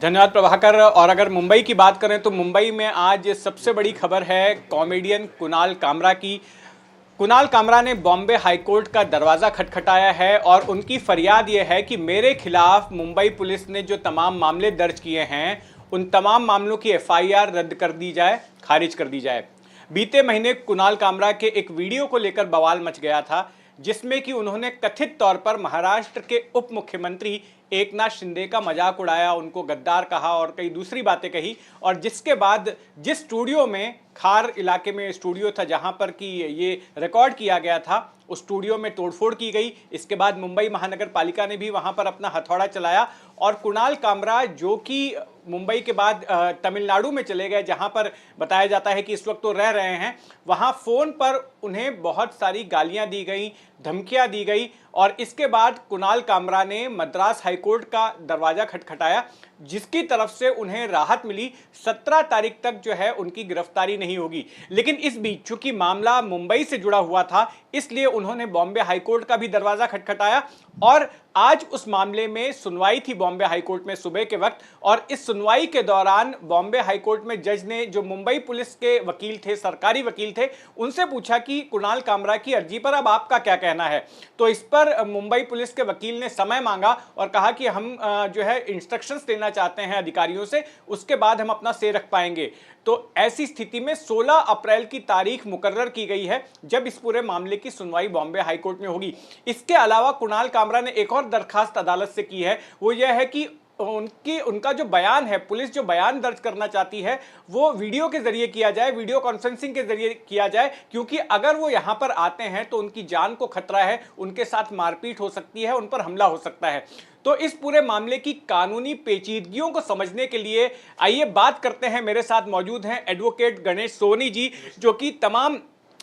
धन्यवाद प्रभाकर। और अगर मुंबई की बात करें तो मुंबई में आज सबसे बड़ी खबर है कॉमेडियन कुणाल कामरा की। कुणाल कामरा ने बॉम्बे हाईकोर्ट का दरवाज़ा खटखटाया है और उनकी फरियाद यह है कि मेरे खिलाफ मुंबई पुलिस ने जो तमाम मामले दर्ज किए हैं उन तमाम मामलों की एफआईआर रद्द कर दी जाए, खारिज कर दी जाए। बीते महीने कुणाल कामरा के एक वीडियो को लेकर बवाल मच गया था जिसमें कि उन्होंने कथित तौर पर महाराष्ट्र के उप मुख्यमंत्री एकनाथ शिंदे का मजाक उड़ाया, उनको गद्दार कहा और कई दूसरी बातें कही। और जिसके बाद जिस स्टूडियो में, खार इलाके में स्टूडियो था जहां पर कि ये रिकॉर्ड किया गया था, उस स्टूडियो में तोड़फोड़ की गई। इसके बाद मुंबई महानगर पालिका ने भी वहां पर अपना हथौड़ा चलाया और कुणाल कामरा जो कि मुंबई के बाद तमिलनाडु में चले गए, जहां पर बताया जाता है कि इस वक्त तो रह रहे हैं, वहां फोन पर उन्हें बहुत सारी गालियां दी गई, धमकियां दी गई। और इसके बाद कुणाल कामरा ने मद्रास हाईकोर्ट का दरवाजा खटखटाया जिसकी तरफ से उन्हें राहत मिली। 17 तारीख तक जो है उनकी गिरफ्तारी नहीं होगी। लेकिन इस बीच चूंकि मामला मुंबई से जुड़ा हुआ था इसलिए उन्होंने बॉम्बे हाईकोर्ट का भी दरवाजा खटखटाया और आज उस मामले में सुनवाई थी बॉम्बे हाईकोर्ट में सुबह के वक्त। और इस सुनवाई के दौरान बॉम्बे हाईकोर्ट में जज ने, जो मुंबई पुलिस के वकील थे, सरकारी वकील थे, उनसे पूछा कि कुणाल कामरा की अर्जी पर अब आपका क्या कहना है। तो इस पर मुंबई पुलिस के वकील ने समय मांगा और कहा कि हम जो है इंस्ट्रक्शंस लेना चाहते हैं अधिकारियों से, उसके बाद हम अपना से रख पाएंगे। तो ऐसी स्थिति में 16 अप्रैल की तारीख मुकर्रर की गई है जब इस पूरे मामले की सुनवाई बॉम्बे हाईकोर्ट में होगी। इसके अलावा कुणाल कामरा ने एक और दरखास्त अदालत से की है, वो यह है कि उनका जो बयान है, पुलिस जो बयान दर्ज करना चाहती है वो वीडियो के जरिए किया जाए, वीडियो कॉन्फ्रेंसिंग के जरिए किया जाए, क्योंकि अगर वो यहां पर आते हैं तो उनकी जान को खतरा है, उनके साथ मारपीट हो सकती है, उन पर हमला हो सकता है। तो इस पूरे मामले की कानूनी पेचीदगियों को समझने के लिए आइए बात करते हैं। मेरे साथ मौजूद हैं एडवोकेट गणेश सोनी जी, जो कि तमाम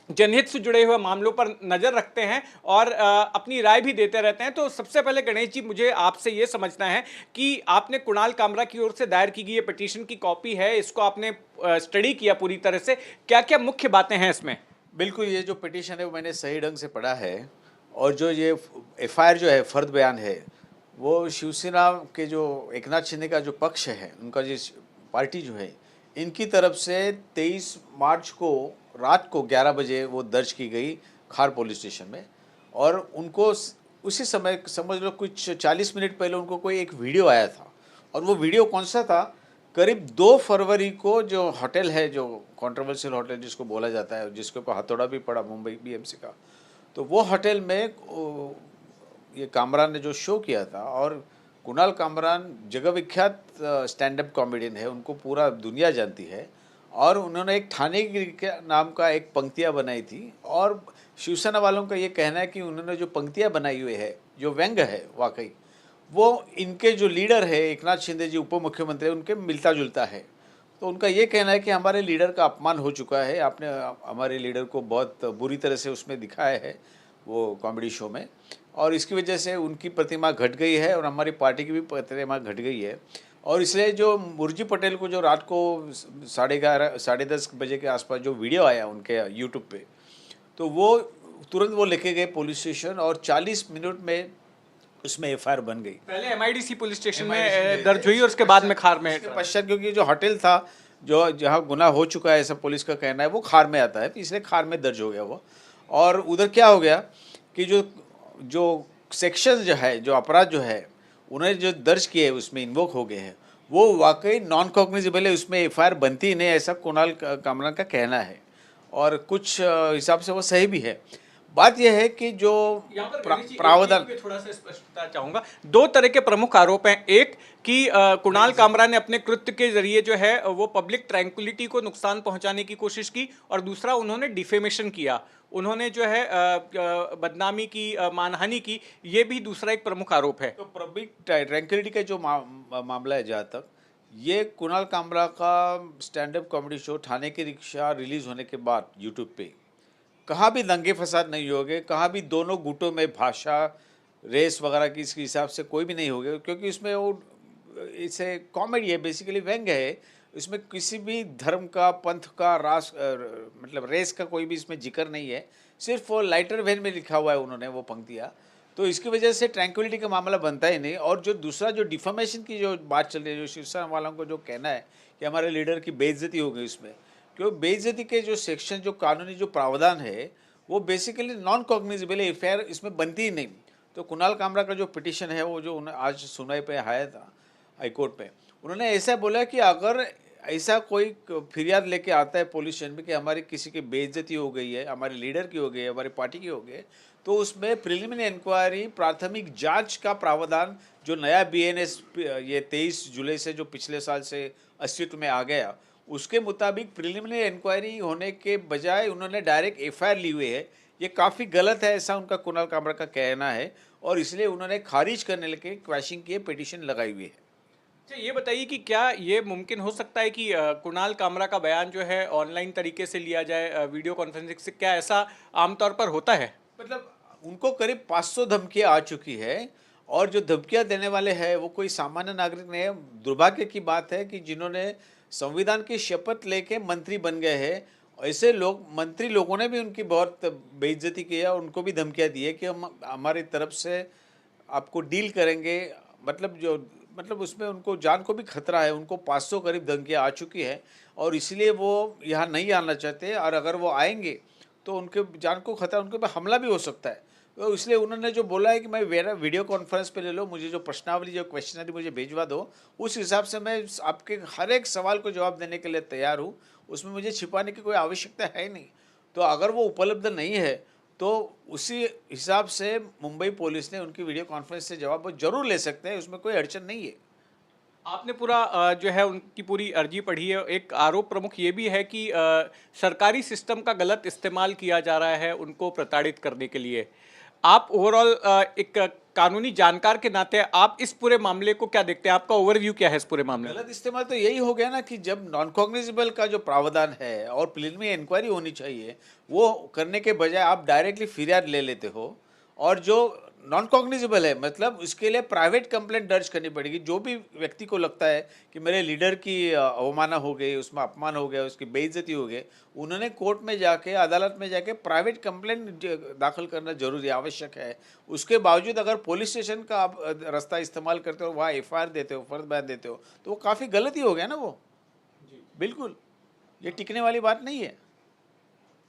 जनहित से जुड़े हुए मामलों पर नजर रखते हैं और अपनी राय भी देते रहते हैं। तो सबसे पहले गणेश जी, मुझे आपसे ये समझना है कि आपने कुणाल कामरा की ओर से दायर की गई ये पिटीशन की कॉपी है, इसको आपने स्टडी किया पूरी तरह से, क्या क्या मुख्य बातें हैं इसमें? बिल्कुल, ये जो पिटीशन है वो मैंने सही ढंग से पढ़ा है। और जो ये एफआईआर जो है, फर्द बयान है, वो शिवसेना के जो एकनाथ शिंदे का जो पक्ष है, उनका जिस पार्टी जो है, इनकी तरफ से 23 मार्च को रात को 11 बजे वो दर्ज की गई खार पुलिस स्टेशन में। और उनको उसी समय समझ लो कुछ 40 मिनट पहले उनको कोई एक वीडियो आया था। और वो वीडियो कौन सा था? करीब 2 फरवरी को जो होटल है, जो कंट्रोवर्शियल होटल जिसको बोला जाता है, जिसके ऊपर हथौड़ा भी पड़ा मुंबई बीएमसी का, तो वो होटल में ये कामरान ने जो शो किया था। और कुणाल कामरान जगह विख्यात स्टैंड अप कॉमेडियन है, उनको पूरा दुनिया जानती है। और उन्होंने एक ठाणे के नाम का एक पंक्तियाँ बनाई थी। और शिवसेना वालों का ये कहना है कि उन्होंने जो पंक्तियाँ बनाई हुई है, जो व्यंग है वाकई, वो इनके जो लीडर है एकनाथ शिंदे जी, उप मुख्यमंत्री, उनके मिलता जुलता है। तो उनका ये कहना है कि हमारे लीडर का अपमान हो चुका है, आपने हमारे लीडर को बहुत बुरी तरह से उसमें दिखाया है वो कॉमेडी शो में, और इसकी वजह से उनकी प्रतिमा घट गई है और हमारी पार्टी की भी प्रतिमा घट गई है। और इसलिए जो मुर्जी पटेल को जो रात को 11:30 10:30 बजे के आसपास जो वीडियो आया उनके यूट्यूब पे, तो वो तुरंत वो लेके गए पुलिस स्टेशन और 40 मिनट में उसमें एफआईआर बन गई। पहले एमआईडीसी पुलिस स्टेशन में दर्ज हुई और उसके बाद में खार में। इसके पश्चात क्योंकि जो होटल था, जो जहाँ गुनाह हो चुका है ऐसा पुलिस का कहना है, वो खार में आता है, तो इसलिए खार में दर्ज हो गया वो। और उधर क्या हो गया कि जो जो सेक्शन जो है, जो अपराध जो है उन्होंने जो दर्ज किए उसमें इन्वोक हो गए हैं, वो वाकई नॉन कॉग्निजेबल है, उसमें एफआईआर बनती ही नहीं, ऐसा कुणाल कामरान का कहना है। और कुछ हिसाब से वो सही भी है। बात यह है कि जो प्रावधान, थोड़ा सा स्पष्टता चाहूंगा। 2 तरह के प्रमुख आरोप हैं। एक कि कुणाल कामरा ने अपने कृत्य के जरिए जो है वो पब्लिक ट्रैंक्विलिटी को नुकसान पहुंचाने की कोशिश की, और दूसरा उन्होंने डिफेमेशन किया, उन्होंने जो है बदनामी की, मानहानि की। ये भी दूसरा एक प्रमुख आरोप है। तो पब्लिक ट्रैंक्विलिटी का जो मामला है, जहाँ तक ये कुणाल कामरा का stand up comedy show Thane की रिक्शा रिलीज होने के बाद यूट्यूब पे कहाँ भी दंगे फसाद नहीं हो गए, कहाँ भी दोनों गुटों में भाषा रेस वगैरह की इसके हिसाब से कोई भी नहीं हो गया, क्योंकि उसमें वो इसे कॉमेडी है, बेसिकली व्यंग है। इसमें किसी भी धर्म का, पंथ का, मतलब रेस का कोई भी इसमें जिक्र नहीं है। सिर्फ वो लाइटर वेन में लिखा हुआ है उन्होंने वो पंक्तियाँ। तो इसकी वजह से ट्रैंक्विलिटी का मामला बनता ही नहीं। और जो दूसरा जो डिफॉर्मेशन की जो बात चल रही है, जो शिवसेना वालों को जो कहना है कि हमारे लीडर की बेइज्जती हो गई उसमें, क्योंकि बेइज्जती के जो सेक्शन, जो कानूनी जो प्रावधान है, वो बेसिकली नॉन कॉग्निजेबल एफआईआर इसमें बनती ही नहीं। तो कुणाल कामरा का जो पिटिशन है, वो जो आज सुनवाई पे आया था हाईकोर्ट में, उन्होंने ऐसा बोला कि अगर ऐसा कोई फिरियाद लेके आता है पुलिस स्टेशन में कि हमारी किसी की बेइज्जती हो गई है, हमारे लीडर की हो गई है, हमारी पार्टी की हो गई है, तो उसमें प्रिलिमिनरी इंक्वायरी, प्राथमिक जांच का प्रावधान जो नया बीएनएस ये 23 जुलाई से जो पिछले साल से अस्तित्व में आ गया, उसके मुताबिक प्रिलिमिनरी इंक्वायरी होने के बजाय उन्होंने डायरेक्ट एफआईआर ली हुई है। ये काफ़ी गलत है, ऐसा उनका कुणाल कामरा का कहना है, और इसलिए उन्होंने खारिज करने के क्वैशिंग की पिटीशन लगाई हुई है। अच्छा, ये बताइए कि क्या ये मुमकिन हो सकता है कि कुणाल कामरा का बयान जो है ऑनलाइन तरीके से लिया जाए, वीडियो कॉन्फ्रेंसिंग से? क्या ऐसा आमतौर पर होता है? मतलब उनको करीब 500 धमकियाँ आ चुकी है, और जो धमकियाँ देने वाले हैं वो कोई सामान्य नागरिक नहीं है। दुर्भाग्य की बात है कि जिन्होंने संविधान की शपथ लेके मंत्री बन गए हैं, ऐसे लोग, मंत्री लोगों ने भी उनकी बहुत बेइज्जती की है, और उनको भी धमकियाँ दी है कि हम हमारी तरफ से आपको डील करेंगे। मतलब उसमें उनको जान को भी खतरा है। उनको 500 करीब धमकियाँ आ चुकी है, और इसलिए वो यहाँ नहीं आना चाहते, और अगर वो आएंगे तो उनके जान को खतरा, उनके ऊपर हमला भी हो सकता है। तो इसलिए उन्होंने जो बोला है कि मैं मेरा वीडियो कॉन्फ्रेंस पे ले लो, मुझे जो प्रश्नावली, जो क्वेश्चनरी मुझे भिजवा दो, उस हिसाब से मैं आपके हर एक सवाल को जवाब देने के लिए तैयार हूँ। उसमें मुझे छिपाने की कोई आवश्यकता है नहीं। तो अगर वो उपलब्ध नहीं है तो उसी हिसाब से मुंबई पुलिस ने उनकी वीडियो कॉन्फ्रेंस से जवाब वो जरूर ले सकते हैं, उसमें कोई अड़चन नहीं है। आपने पूरा जो है उनकी पूरी अर्जी पढ़ी है। एक आरोप प्रमुख ये भी है कि सरकारी सिस्टम का गलत इस्तेमाल किया जा रहा है उनको प्रताड़ित करने के लिए। आप ओवरऑल एक कानूनी जानकार के नाते आप इस पूरे मामले को क्या देखते हैं? आपका ओवरव्यू क्या है इस पूरे मामले में? गलत इस्तेमाल तो यही हो गया ना कि जब नॉन कॉग्निजेबल का जो प्रावधान है और प्रिलिमिनरी इंक्वायरी होनी चाहिए, वो करने के बजाय आप डायरेक्टली फिरियाद ले लेते हो। और जो नॉन कॉग्निजेबल है, मतलब उसके लिए प्राइवेट कंप्लेंट दर्ज करनी पड़ेगी। जो भी व्यक्ति को लगता है कि मेरे लीडर की अवमानना हो गई, उसमें अपमान हो गया, उसकी बेइज्जती हो गई, उन्होंने कोर्ट में जाके, अदालत में जाके प्राइवेट कंप्लेंट दाखिल करना जरूरी आवश्यक है। उसके बावजूद अगर पुलिस स्टेशन का आप रास्ता इस्तेमाल करते हो, वहाँ एफआईआर देते हो, फर्द बयान देते हो, तो वो काफ़ी गलती हो गया ना वो। बिल्कुल, ये टिकने वाली बात नहीं है।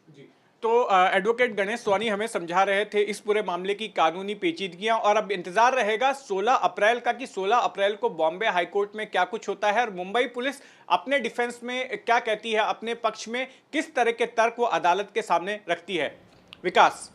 जी। तो एडवोकेट गणेश सोनी हमें समझा रहे थे इस पूरे मामले की कानूनी पेचीदगियां, और अब इंतजार रहेगा 16 अप्रैल का कि 16 अप्रैल को बॉम्बे हाईकोर्ट में क्या कुछ होता है और मुंबई पुलिस अपने डिफेंस में क्या कहती है, अपने पक्ष में किस तरह के तर्क वो अदालत के सामने रखती है। विकास।